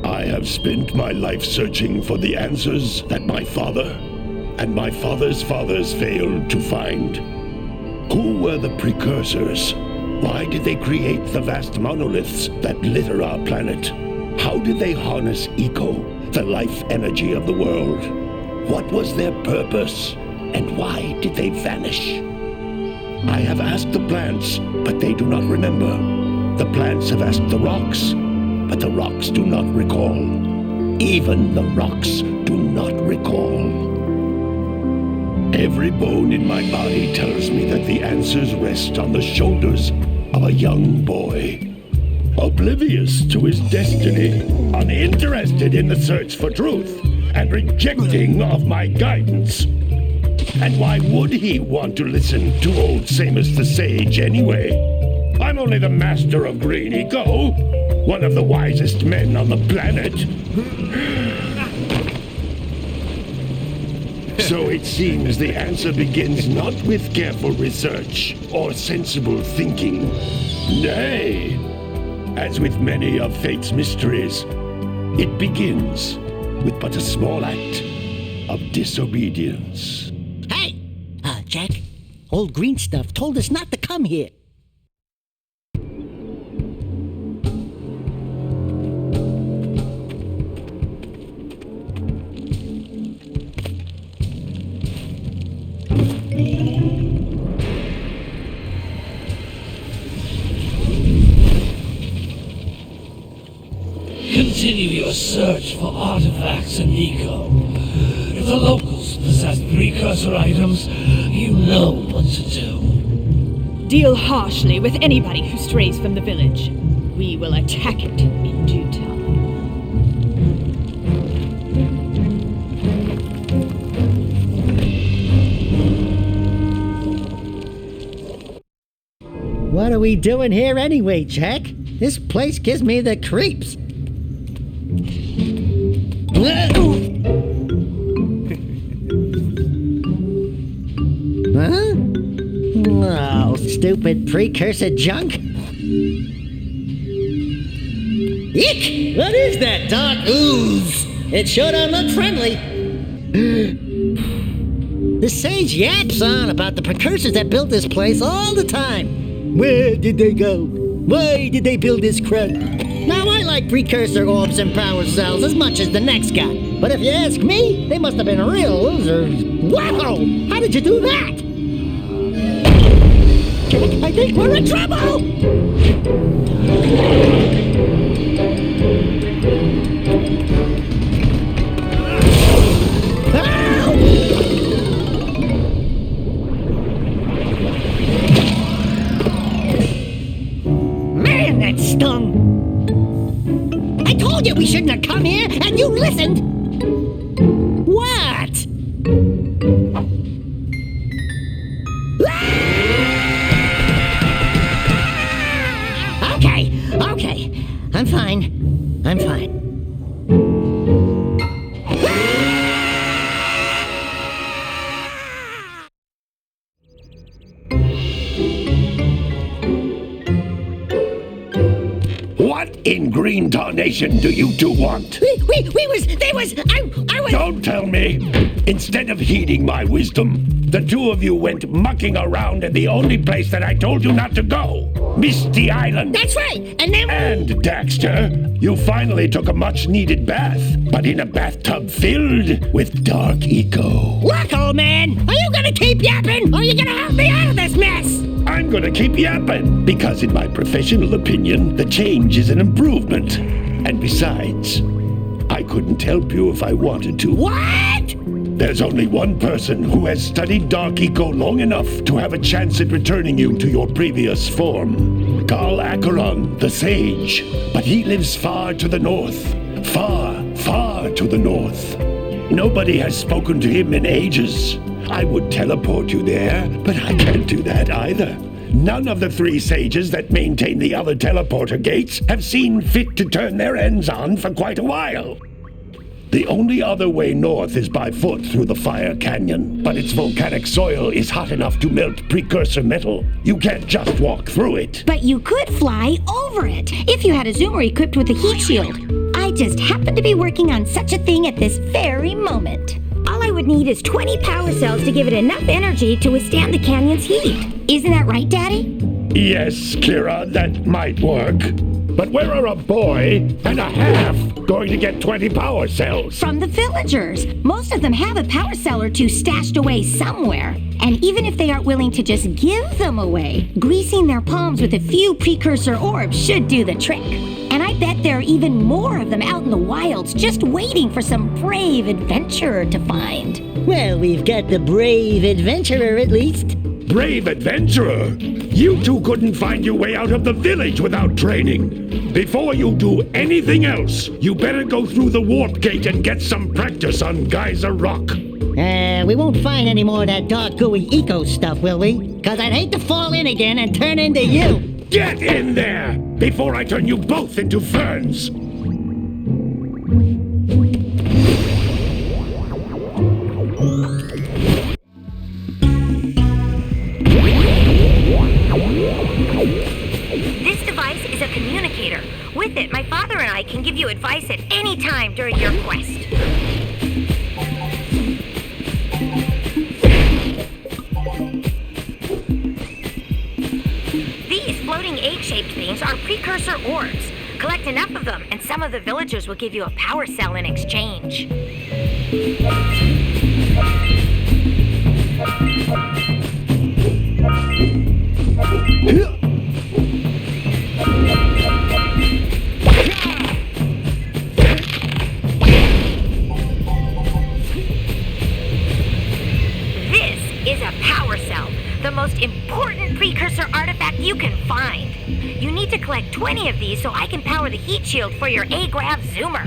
I have spent my life searching for the answers that my father and my father's fathers failed to find. Who were the Precursors? Why did they create the vast monoliths that litter our planet? How did they harness eco, the life energy of the world? What was their purpose? And why did they vanish? I have asked the plants, but they do not remember. The plants have asked the rocks, but the rocks do not recall. Even the rocks do not recall. Every bone in my body tells me that the answers rest on the shoulders of a young boy. Oblivious to his destiny, uninterested in the search for truth, and rejecting of my guidance. And why would he want to listen to old Samus the Sage anyway? I'm only the master of green eco, one of the wisest men on the planet. So it seems the answer begins not with careful research or sensible thinking. Nay, as with many of fate's mysteries, it begins with but a small act of disobedience. Hey! Jak, old green stuff told us not to come here. Continue your search for artifacts and eco. If the locals possess precursor items, you know what to do. Deal harshly with anybody who strays from the village. We will attack it in due time. What are we doing here anyway, Jak? This place gives me the creeps. Huh? Oh, stupid precursor junk. Eek! What is that dark ooze? It sure don't look friendly. The sage yaps on about the precursors that built this place all the time. Where did they go? Why did they build this crud? Now, I like precursor orbs and power cells as much as the next guy. But if you ask me, they must have been real losers. Wow! How did you do that? I think we're in trouble! Man, that stung! I told you we shouldn't have come here, and you listened! What? Okay. I'm fine. What in green tarnation do you two want? I was... Don't tell me! Instead of heeding my wisdom, the two of you went mucking around in the only place that I told you not to go. Misty Island. That's right, and then... And, Daxter, you finally took a much-needed bath, but in a bathtub filled with dark eco. Look, old man, are you gonna keep yapping, or are you gonna help me out of this mess? I'm gonna keep yapping, because in my professional opinion, the change is an improvement. And besides, I couldn't help you if I wanted to. What? There's only one person who has studied Dark Eco long enough to have a chance at returning you to your previous form. Carl Acheron, the Sage. But he lives far to the north. Far, far to the north. Nobody has spoken to him in ages. I would teleport you there, but I can't do that either. None of the three sages that maintain the other teleporter gates have seen fit to turn their ends on for quite a while. The only other way north is by foot through the Fire Canyon, but its volcanic soil is hot enough to melt precursor metal. You can't just walk through it. But you could fly over it if you had a zoomer equipped with a heat shield. I just happen to be working on such a thing at this very moment. All I would need is 20 power cells to give it enough energy to withstand the canyon's heat. Isn't that right, Daddy? Yes, Kira, that might work. But where are a boy and a half going to get 20 power cells? From the villagers. Most of them have a power cell or two stashed away somewhere. And even if they aren't willing to just give them away, greasing their palms with a few precursor orbs should do the trick. And I bet there are even more of them out in the wilds just waiting for some brave adventurer to find. Well, we've got the brave adventurer at least. Brave adventurer! You two couldn't find your way out of the village without training. Before you do anything else, you better go through the warp gate and get some practice on Geyser Rock. We won't find any more of that dark gooey eco stuff, will we? Cause I'd hate to fall in again and turn into you. Get in there before I turn you both into ferns. This device is a communicator. With it, my father and I can give you advice at any time during your quest. These floating egg-shaped things are precursor orbs. Collect enough of them, and some of the villagers will give you a power cell in exchange. This is a power cell, the most important precursor artifact you can find. You need to collect 20 of these so I can power the heat shield for your A-Grav zoomer.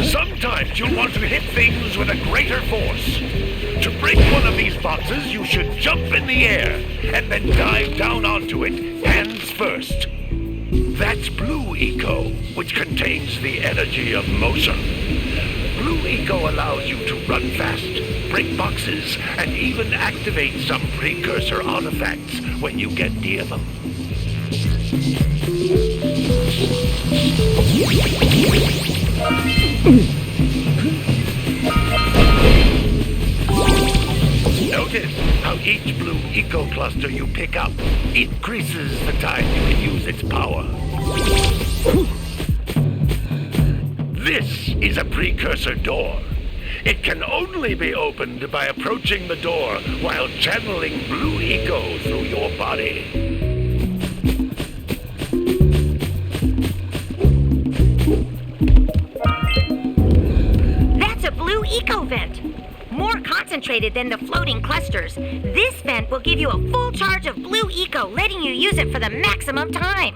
Sometimes you'll want to hit things with a greater force. To break one of these boxes, you should jump in the air and then dive down onto it, hands first. That's Blue Eco, which contains the energy of motion. Blue Eco allows you to run fast, break boxes, and even activate some precursor artifacts when you get near them. Notice how each Blue Eco cluster you pick up increases the time you can use its power. This is a precursor door. It can only be opened by approaching the door while channeling Blue Eco through your body. That's a Blue Eco vent. More concentrated than the floating clusters. This vent will give you a full charge of Blue Eco, letting you use it for the maximum time.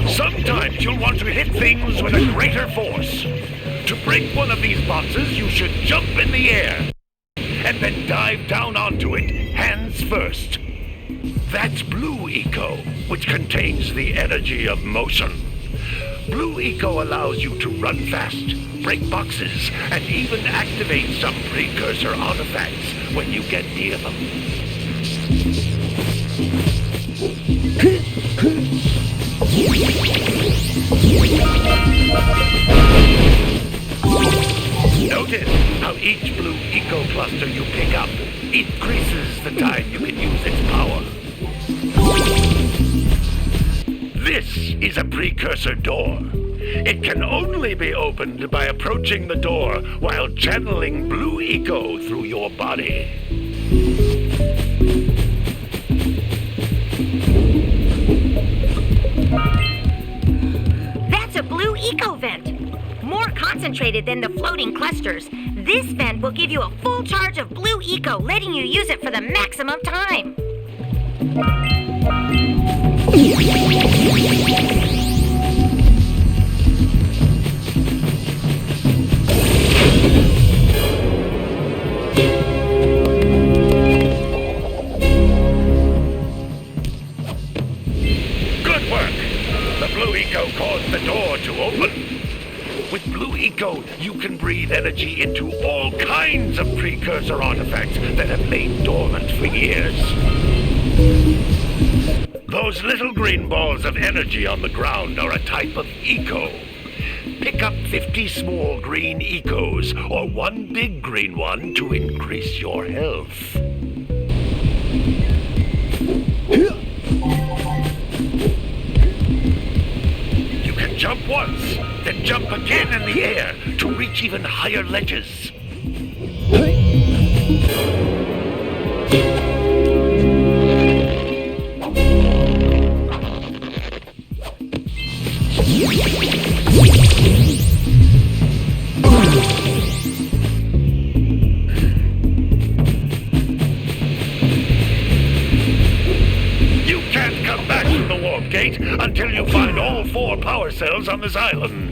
Sometimes you'll want to hit things with a greater force. To break one of these boxes, you should jump in the air and then dive down onto it, hands first. That's Blue Eco, which contains the energy of motion. Blue Eco allows you to run fast, break boxes, and even activate some precursor artifacts when you get near them. Notice how each Blue Eco cluster you pick up increases the time you can use its power. This is a precursor door. It can only be opened by approaching the door while channeling Blue Eco through your body. That's a Blue Eco vent. More concentrated than the floating clusters. This vent will give you a full charge of Blue Eco, letting you use it for the maximum time. Good work! The Blue Eco caused the door to open. With Blue Eco, you can breathe energy into all kinds of precursor artifacts that have lain dormant for years. Those little green balls of energy on the ground are a type of eco. Pick up 50 small green ecos or one big green one to increase your health. You can jump once, then jump again in the air to reach even higher ledges. You can't come back from the warp gate until you find all 4 power cells on this island.